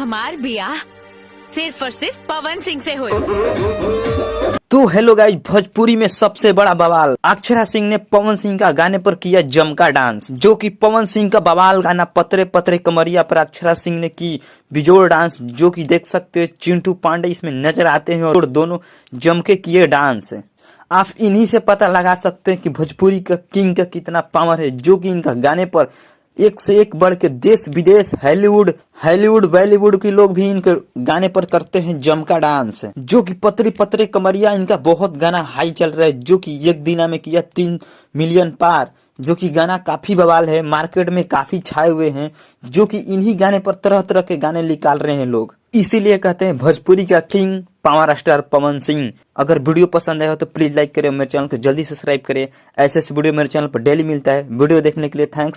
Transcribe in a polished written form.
हमार बियाह सिर्फ और सिर्फ पवन सिंह से हुई। तो हेलो गाइस, भोजपुरी में सबसे बड़ा बवाल। अक्षरा सिंह ने पवन सिंह का गाने पर किया जमका डांस, जो कि पवन सिंह का बवाल गाना पतरे पतरे कमरिया पर अक्षरा सिंह ने की बिजोड़ डांस, जो कि देख सकते हैं चिंटू पांडे इसमें नजर आते हैं और दोनों जम के किए डांस। आप इन्हीं से पता लगा सकते हैं कि भोजपुरी का किंग का कितना पावर है, जो कि इनका गाने पर एक से एक बढ़ के देश विदेश हॉलीवुड बॉलीवुड के लोग भी इनके गाने पर करते हैं जमका डांस, जो कि पतरी पतरे कमरिया इनका बहुत गाना हाई चल रहा है, जो कि एक दिन में किया 3 मिलियन पार, जो कि गाना काफी बवाल है, मार्केट में काफी छाए हुए हैं, जो कि इन्हीं गाने पर तरह तरह के गाने निकाल रहे हैं लोग। इसीलिए कहते हैं भोजपुरी का king power star Pawan Singh. अगर वीडियो पसंद आया हो तो प्लीज लाइक करें, मेरे चैनल को जल्दी सब्सक्राइब करें। ऐसे वीडियो मेरे चैनल पर डेली मिलता है। वीडियो देखने के लिए थैंक्स।